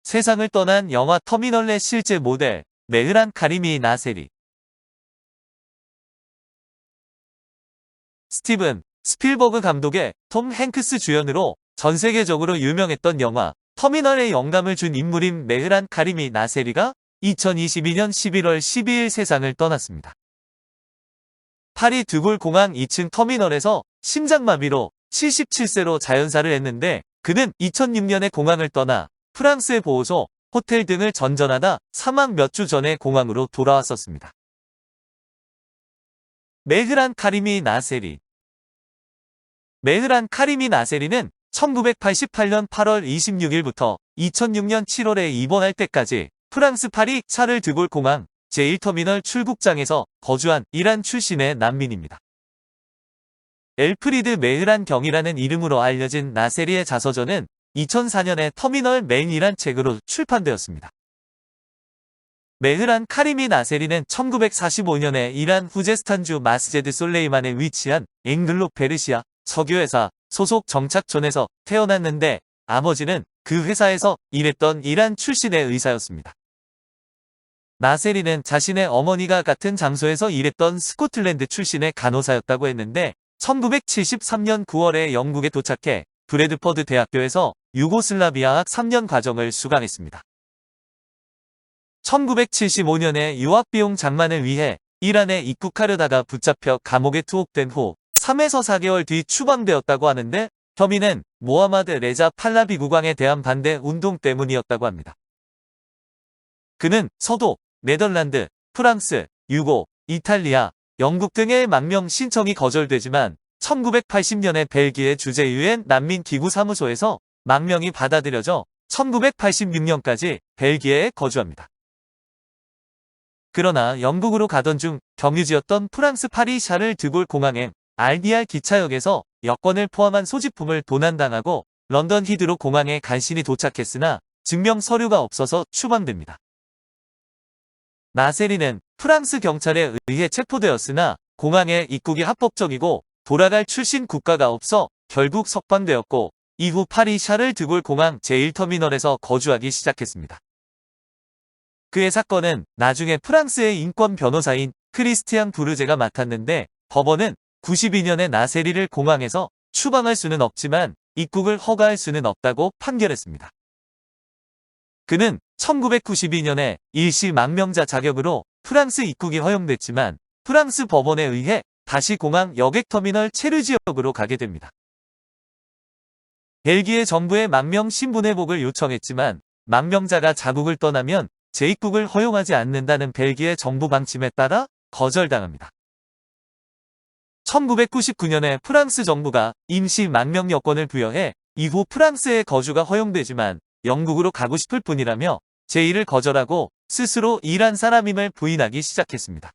세상을 떠난 영화 터미널의 실제 모델 메흐란 카리미 나세리. 스티븐 스필버그 감독의 톰 행크스 주연으로 전 세계적으로 유명했던 영화 터미널에 영감을 준 인물인 메흐란 카리미 나세리가 2022년 11월 12일 세상을 떠났습니다. 파리 드골 공항 2층 터미널에서 심장마비로 77세로 자연사를 했는데, 그는 2006년에 공항을 떠나 프랑스의 보호소, 호텔 등을 전전하다 사망 몇 주 전에 공항으로 돌아왔었습니다. 메흐란 카리미 나세리. 메흐란 카리미 나세리는 1988년 8월 26일부터 2006년 7월에 입원할 때까지 프랑스 파리 샤를 드골 공항 제1터미널 출국장에서 거주한 이란 출신의 난민입니다. 엘프리드 메흐란 경이라는 이름으로 알려진 나세리의 자서전은 2004년에 터미널 맨이란 책으로 출판되었습니다. 메흐란 카리미 나세리는 1945년에 이란 후제스탄주 마스제드 솔레이만에 위치한 앵글로 페르시아 석유회사 소속 정착촌에서 태어났는데, 아버지는 그 회사에서 일했던 이란 출신의 의사였습니다. 나세리는 자신의 어머니가 같은 장소에서 일했던 스코틀랜드 출신의 간호사였다고 했는데, 1973년 9월에 영국에 도착해 브래드퍼드 대학교에서 유고슬라비아학 3년 과정을 수강했습니다. 1975년에 유학비용 장만을 위해 이란에 입국하려다가 붙잡혀 감옥에 투옥된 후 3에서 4개월 뒤 추방되었다고 하는데, 혐의는 모하마드 레자 팔라비 국왕에 대한 반대 운동 때문이었다고 합니다. 그는 서도, 네덜란드, 프랑스, 유고, 이탈리아, 영국 등의 망명 신청이 거절되지만 1980년에 벨기에 주재 유엔 난민기구 사무소에서 망명이 받아들여져 1986년까지 벨기에에 거주합니다. 그러나 영국으로 가던 중 경유지였던 프랑스 파리 샤를 드골 공항의 RDR 기차역에서 여권을 포함한 소지품을 도난당하고 런던 히드로 공항에 간신히 도착했으나 증명 서류가 없어서 추방됩니다. 나세리는 프랑스 경찰에 의해 체포되었으나 공항에 입국이 합법적이고 돌아갈 출신 국가가 없어 결국 석방되었고, 이후 파리 샤를 드골 공항 제1터미널에서 거주하기 시작했습니다. 그의 사건은 나중에 프랑스의 인권 변호사인 크리스티앙 부르제가 맡았는데, 법원은 92년에 나세리를 공항에서 추방할 수는 없지만 입국을 허가할 수는 없다고 판결했습니다. 그는 1992년에 일시 망명자 자격으로 프랑스 입국이 허용됐지만 프랑스 법원에 의해 다시 공항 여객터미널 체르 지역으로 가게 됩니다. 벨기에 정부에 망명 신분 회복을 요청했지만 망명자가 자국을 떠나면 재입국을 허용하지 않는다는 벨기에 정부 방침에 따라 거절당합니다. 1999년에 프랑스 정부가 임시 망명 여권을 부여해 이후 프랑스의 거주가 허용되지만 영국으로 가고 싶을 뿐이라며 제의를 거절하고 스스로 이란 사람임을 부인하기 시작했습니다.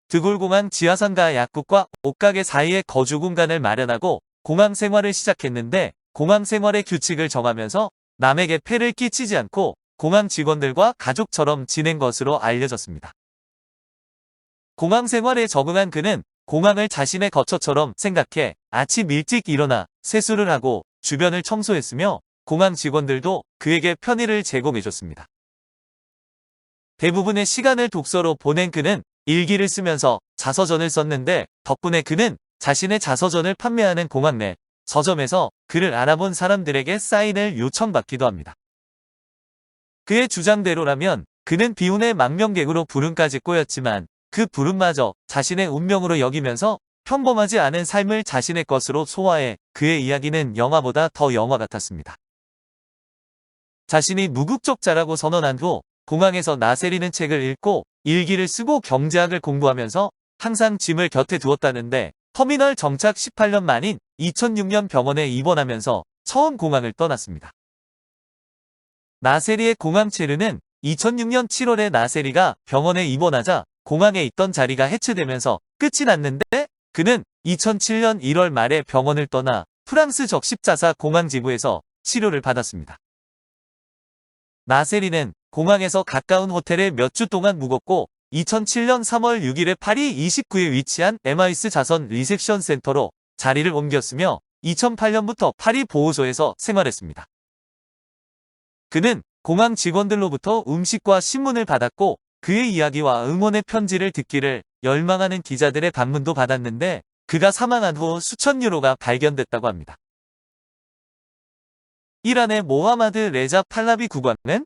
드골공항 지하상가 약국과 옷가게 사이에 거주 공간을 마련하고 공항 생활을 시작했는데, 공항 생활의 규칙을 정하면서 남에게 폐를 끼치지 않고 공항 직원들과 가족처럼 지낸 것으로 알려졌습니다. 공항 생활에 적응한 그는 공항을 자신의 거처처럼 생각해 아침 일찍 일어나 세수를 하고 주변을 청소했으며, 공항 직원들도 그에게 편의를 제공해줬습니다. 대부분의 시간을 독서로 보낸 그는 일기를 쓰면서 자서전을 썼는데, 덕분에 그는 자신의 자서전을 판매하는 공항 내 서점에서 그를 알아본 사람들에게 사인을 요청받기도 합니다. 그의 주장대로라면 그는 비운의 망명객으로 부름까지 꼬였지만 그 부름마저 자신의 운명으로 여기면서 평범하지 않은 삶을 자신의 것으로 소화해 그의 이야기는 영화보다 더 영화 같았습니다. 자신이 무국적자라고 선언한 후 공항에서 나세리는 책을 읽고 일기를 쓰고 경제학을 공부하면서 항상 짐을 곁에 두었다는데, 터미널 정착 18년 만인 2006년 병원에 입원하면서 처음 공항을 떠났습니다. 나세리의 공항 체르는 2006년 7월에 나세리가 병원에 입원하자 공항에 있던 자리가 해체되면서 끝이 났는데, 그는 2007년 1월 말에 병원을 떠나 프랑스 적십자사 공항 지부에서 치료를 받았습니다. 나세리는 공항에서 가까운 호텔에 몇 주 동안 묵었고 2007년 3월 6일에 파리 29에 위치한 에마이스 자선 리셉션 센터로 자리를 옮겼으며 2008년부터 파리 보호소에서 생활했습니다. 그는 공항 직원들로부터 음식과 신문을 받았고 그의 이야기와 응원의 편지를 듣기를 열망하는 기자들의 방문도 받았는데 그가 사망한 후 수천 유로가 발견됐다고 합니다. 이란의 모하마드 레자 팔라비 국왕은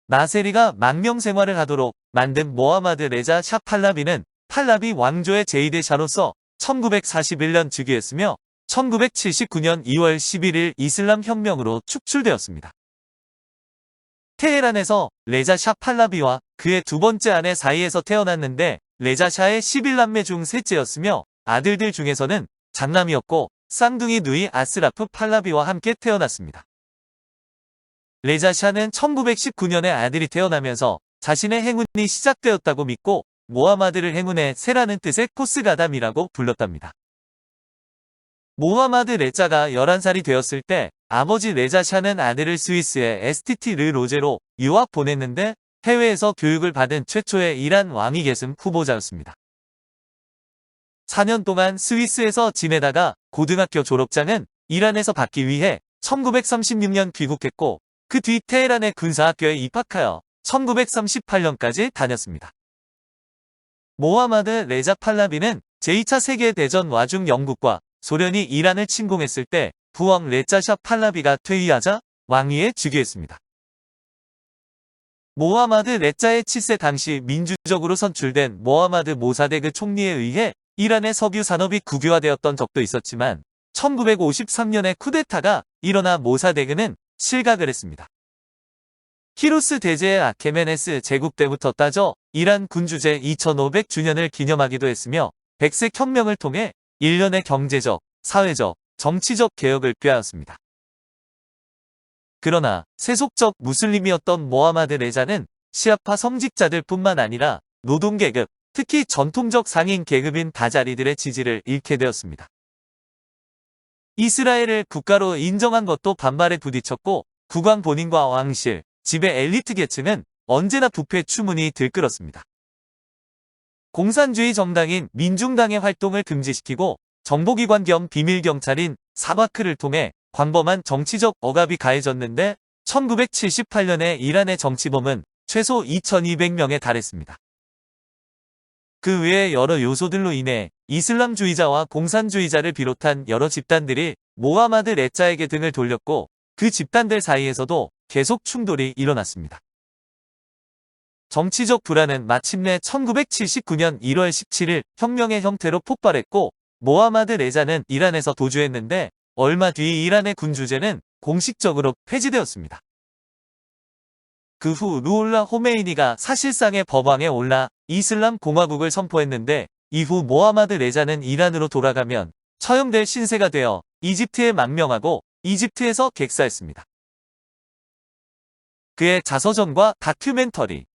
나세리가 망명 생활을 하도록 만든 모하마드 레자 샤 팔라비는 팔라비 왕조의 제2대 샤로서 1941년 즉위했으며 1979년 2월 11일 이슬람 혁명으로 축출되었습니다. 테헤란에서 레자 샤 팔라비와 그의 두 번째 아내 사이에서 태어났는데 레자 샤의 11남매 중 셋째였으며 아들들 중에서는 장남이었고 쌍둥이 누이 아스라프 팔라비와 함께 태어났습니다. 레자 샤는 1919년에 아들이 태어나면서 자신의 행운이 시작되었다고 믿고 모하마드를 행운의 새라는 뜻의 코스가담이라고 불렀답니다. 모하마드 레자가 11살이 되었을 때 아버지 레자 샤는 아들을 스위스의 STT 르 로제로 유학 보냈는데 해외에서 교육을 받은 최초의 이란 왕위 계승 후보자였습니다. 4년 동안 스위스에서 지내다가 고등학교 졸업장은 이란에서 받기 위해 1936년 귀국했고 그 뒤 테헤란의 군사학교에 입학하여 1938년까지 다녔습니다. 모하마드 레자 팔라비는 제2차 세계대전 와중 영국과 소련이 이란을 침공했을 때 부왕 레자 샤 팔라비가 퇴위하자 왕위에 즉위했습니다. 모하마드 레자의 7세 당시 민주적으로 선출된 모하마드 모사데그 총리에 의해 이란의 석유 산업이 국유화되었던 적도 있었지만 1953년에 쿠데타가 일어나 모사데그는 실각을 했습니다. 키루스 대제의 아케메네스 제국 때부터 따져 이란 군주제 2500주년을 기념하기도 했으며 백색 혁명을 통해 일련의 경제적, 사회적, 정치적 개혁을 꾀하였습니다. 그러나 세속적 무슬림이었던 모하마드 레자는 시아파 성직자들 뿐만 아니라 노동계급, 특히 전통적 상인 계급인 다자리들의 지지를 잃게 되었습니다. 이스라엘을 국가로 인정한 것도 반발에 부딪혔고 국왕 본인과 왕실, 집의 엘리트 계층은 언제나 부패 추문이 들끓었습니다. 공산주의 정당인 민중당의 활동을 금지시키고 정보기관 겸 비밀경찰인 사바크를 통해 광범한 정치적 억압이 가해졌는데 1978년에 이란의 정치범은 최소 2200명에 달했습니다. 그 외의 여러 요소들로 인해 이슬람주의자와 공산주의자를 비롯한 여러 집단들이 모하마드 레자에게 등을 돌렸고 그 집단들 사이에서도 계속 충돌이 일어났습니다. 정치적 불안은 마침내 1979년 1월 17일 혁명의 형태로 폭발했고 모하마드 레자는 이란에서 도주했는데 얼마 뒤 이란의 군주제는 공식적으로 폐지되었습니다. 그 후 루올라 호메이니가 사실상의 법왕에 올라 이슬람 공화국을 선포했는데 이후 모하마드 레자는 이란으로 돌아가면 처형될 신세가 되어 이집트에 망명하고 이집트에서 객사했습니다. 그의 자서전과 다큐멘터리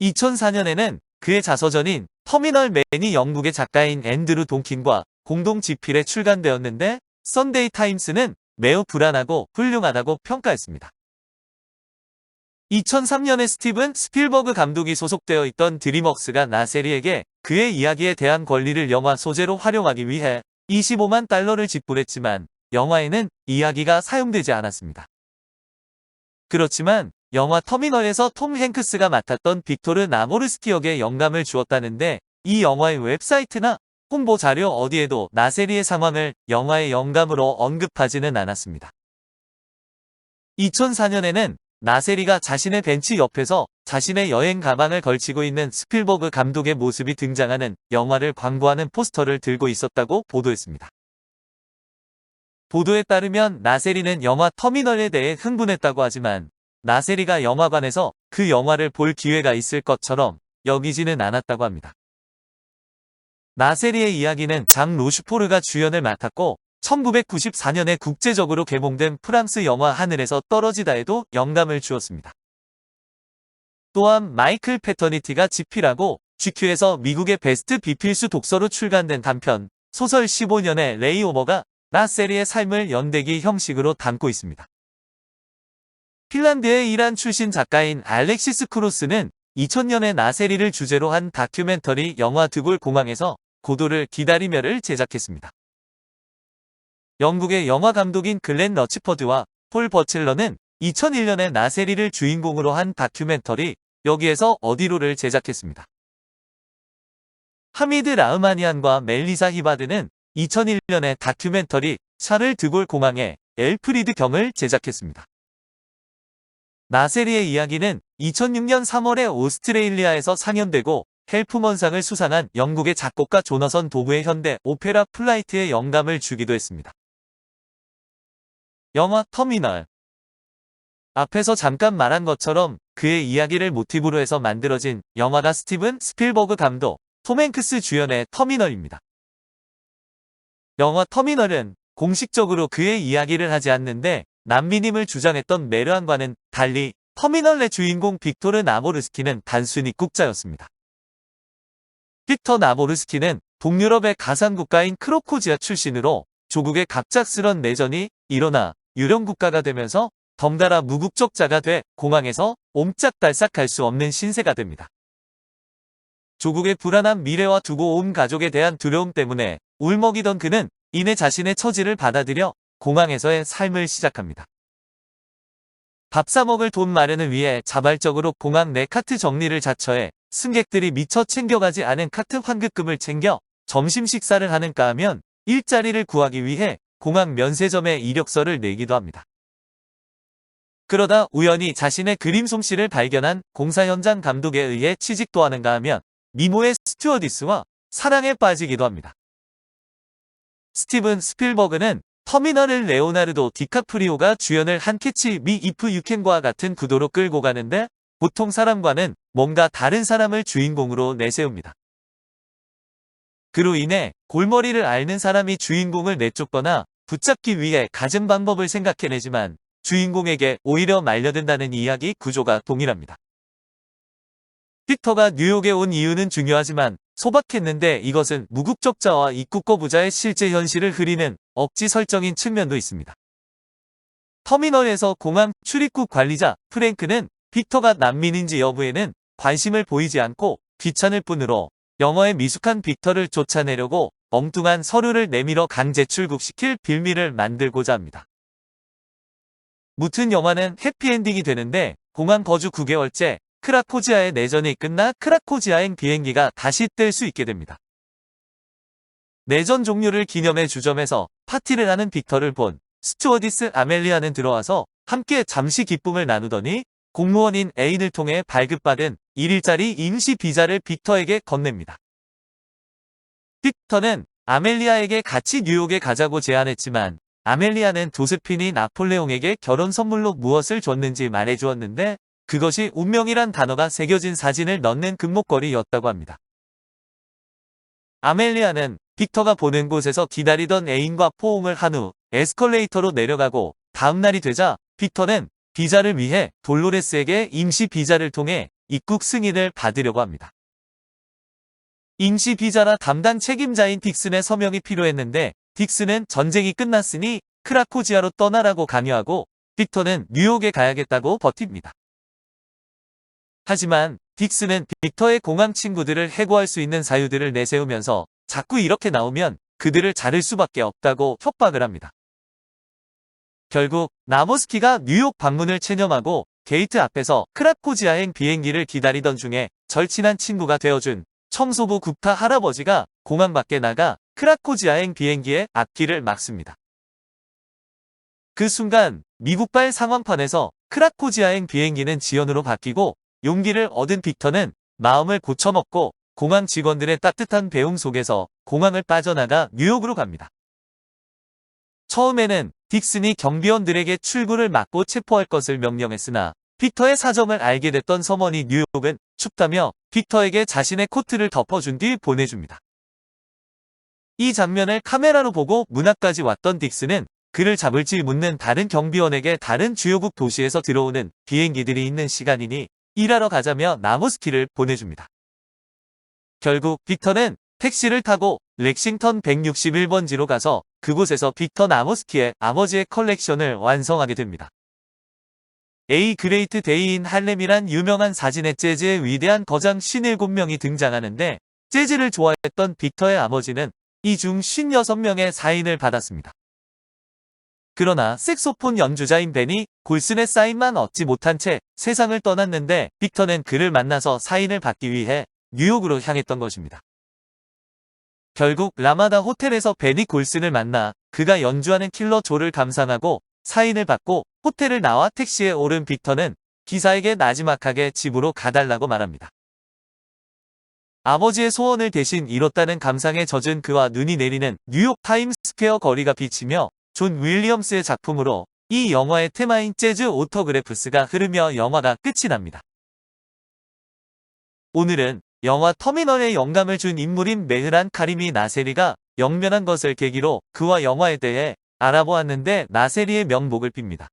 2004년에는 그의 자서전인 터미널 맨이 영국의 작가인 앤드루 돈킨과 공동 집필에 출간되었는데 선데이 타임스는 매우 불안하고 훌륭하다고 평가했습니다. 2003년에 스티븐 스필버그 감독이 소속되어 있던 드림웍스가 나세리에게 그의 이야기에 대한 권리를 영화 소재로 활용하기 위해 25만 달러를 지불했지만 영화에는 이야기가 사용되지 않았습니다. 그렇지만 영화 터미널에서 톰 행크스가 맡았던 빅토르 나모르스키 역에 영감을 주었다는데 이 영화의 웹사이트나 홍보 자료 어디에도 나세리의 상황을 영화의 영감으로 언급하지는 않았습니다. 2004년에는 나세리가 자신의 벤치 옆에서 자신의 여행 가방을 걸치고 있는 스필버그 감독의 모습이 등장하는 영화를 광고하는 포스터를 들고 있었다고 보도했습니다. 보도에 따르면 나세리는 영화 터미널에 대해 흥분했다고 하지만 나세리가 영화관에서 그 영화를 볼 기회가 있을 것처럼 여기지는 않았다고 합니다. 나세리의 이야기는 장 로슈포르가 주연을 맡았고 1994년에 국제적으로 개봉된 프랑스 영화 하늘에서 떨어지다에도 영감을 주었습니다. 또한 마이클 패터니티가 집필하고 GQ에서 미국의 베스트 비필수 독서로 출간된 단편 소설 15년의 레이오버가 나세리의 삶을 연대기 형식으로 담고 있습니다. 핀란드의 이란 출신 작가인 알렉시스 크로스는 2000년에 나세리를 주제로 한 다큐멘터리 영화 드골 공항에서 고도를 기다리며를 제작했습니다. 영국의 영화 감독인 글렌 러치퍼드와 폴 버첼러는 2001년에 나세리를 주인공으로 한 다큐멘터리 여기에서 어디로를 제작했습니다. 하미드 라흐마니안과 멜리사 히바드는 2001년에 다큐멘터리 샤를 드골 공항의 엘프리드 경을 제작했습니다. 나세리의 이야기는 2006년 3월에 오스트레일리아에서 상연되고 헬프먼상을 수상한 영국의 작곡가 조너선 도브의 현대 오페라 플라이트에 영감을 주기도 했습니다. 영화 터미널. 앞에서 잠깐 말한 것처럼 그의 이야기를 모티브로 해서 만들어진 영화가 스티븐 스필버그 감독, 톰 행크스 주연의 터미널입니다. 영화 터미널은 공식적으로 그의 이야기를 하지 않는데 난민임을 주장했던 메르안과는 달리 터미널의 주인공 빅토르 나모르스키는 단순히 입국자였습니다. 빅터 나모르스키는 동유럽의 가상국가인 크로코지아 출신으로 조국의 갑작스런 내전이 일어나 유령국가가 되면서 덩달아 무국적자가 돼 공항에서 옴짝달싹 갈 수 없는 신세가 됩니다. 조국의 불안한 미래와 두고 온 가족에 대한 두려움 때문에 울먹이던 그는 이내 자신의 처지를 받아들여 공항에서의 삶을 시작합니다. 밥 사 먹을 돈 마련을 위해 자발적으로 공항 내 카트 정리를 자처해 승객들이 미처 챙겨가지 않은 카트 환급금을 챙겨 점심 식사를 하는가 하면 일자리를 구하기 위해 공항 면세점에 이력서를 내기도 합니다. 그러다 우연히 자신의 그림 솜씨를 발견한 공사 현장 감독에 의해 취직도 하는가 하면 미모의 스튜어디스와 사랑에 빠지기도 합니다. 스티븐 스필버그는 터미널을 레오나르도 디카프리오가 주연을 한 캐치 미 이프 유캔과 같은 구도로 끌고 가는데 보통 사람과는 뭔가 다른 사람을 주인공으로 내세웁니다. 그로 인해 골머리를 앓는 사람이 주인공을 내쫓거나 붙잡기 위해 갖은 방법을 생각해내지만 주인공에게 오히려 말려든다는 이야기 구조가 동일합니다. 빅터가 뉴욕에 온 이유는 중요하지만 소박했는데 이것은 무국적자와 입국거부자의 실제 현실을 흐리는 억지 설정인 측면도 있습니다. 터미널에서 공항 출입국 관리자 프랭크는 빅터가 난민인지 여부에는 관심을 보이지 않고 귀찮을 뿐으로 영어에 미숙한 빅터를 쫓아내려고 엉뚱한 서류를 내밀어 강제 출국시킬 빌미를 만들고자 합니다. 무튼 영화는 해피엔딩이 되는데 공항 거주 9개월째 크라코지아의 내전이 끝나 크라코지아행 비행기가 다시 뜰 수 있게 됩니다. 내전 종료를 기념해 주점에서 파티를 하는 빅터를 본 스튜어디스 아멜리아는 들어와서 함께 잠시 기쁨을 나누더니 공무원인 애인을 통해 발급받은 1일짜리 임시 비자를 빅터에게 건넵니다. 빅터는 아멜리아에게 같이 뉴욕에 가자고 제안했지만 아멜리아는 조세핀이 나폴레옹에게 결혼 선물로 무엇을 줬는지 말해주었는데 그것이 운명이란 단어가 새겨진 사진을 넣는 금목걸이였다고 합니다. 아멜리아는 빅터가 보는 곳에서 기다리던 애인과 포옹을 한 후 에스컬레이터로 내려가고 다음날이 되자 빅터는 비자를 위해 돌로레스에게 임시 비자를 통해 입국 승인을 받으려고 합니다. 임시 비자라 담당 책임자인 딕슨의 서명이 필요했는데 딕슨은 전쟁이 끝났으니 크라코지아로 떠나라고 강요하고 빅터는 뉴욕에 가야겠다고 버팁니다. 하지만 딕슨은 빅터의 공항 친구들을 해고할 수 있는 사유들을 내세우면서 자꾸 이렇게 나오면 그들을 자를 수밖에 없다고 협박을 합니다. 결국 나모스키가 뉴욕 방문을 체념하고 게이트 앞에서 크라코지아행 비행기를 기다리던 중에 절친한 친구가 되어준 청소부 구파 할아버지가 공항 밖에 나가 크라코지아행 비행기의 앞길을 막습니다. 그 순간 미국발 상황판에서 크라코지아행 비행기는 지연으로 바뀌고 용기를 얻은 빅터는 마음을 고쳐먹고 공항 직원들의 따뜻한 배웅 속에서 공항을 빠져나가 뉴욕으로 갑니다. 처음에는 딕슨이 경비원들에게 출구를 막고 체포할 것을 명령했으나 빅터의 사정을 알게 됐던 서머니 뉴욕은 춥다며 빅터에게 자신의 코트를 덮어준 뒤 보내줍니다. 이 장면을 카메라로 보고 문 앞까지 왔던 딕슨은 그를 잡을지 묻는 다른 경비원에게 다른 주요국 도시에서 들어오는 비행기들이 있는 시간이니 일하러 가자며 나모스키를 보내줍니다. 결국 빅터는 택시를 타고 렉싱턴 161번지로 가서 그곳에서 빅터 나모스키의 아버지의 컬렉션을 완성하게 됩니다. A 그레이트 데이인 할렘이란 유명한 사진에 재즈의 위대한 거장 57명이 등장하는데 재즈를 좋아했던 빅터의 아버지는 이 중 56명의 사인을 받았습니다. 그러나 색소폰 연주자인 벤이 골슨의 사인만 얻지 못한 채 세상을 떠났는데 빅터는 그를 만나서 사인을 받기 위해 뉴욕으로 향했던 것입니다. 결국 라마다 호텔에서 벤이 골슨을 만나 그가 연주하는 킬러 조를 감상하고 사인을 받고 호텔을 나와 택시에 오른 빅터는 기사에게 나지막하게 집으로 가달라고 말합니다. 아버지의 소원을 대신 이뤘다는 감상에 젖은 그와 눈이 내리는 뉴욕 타임스퀘어 거리가 비치며 존 윌리엄스의 작품으로 이 영화의 테마인 재즈 오토그래프스가 흐르며 영화가 끝이 납니다. 오늘은 영화 터미널에 영감을 준 인물인 메흐란 카리미 나세리가 영면한 것을 계기로 그와 영화에 대해 알아보았는데 나세리의 명복을 빕니다.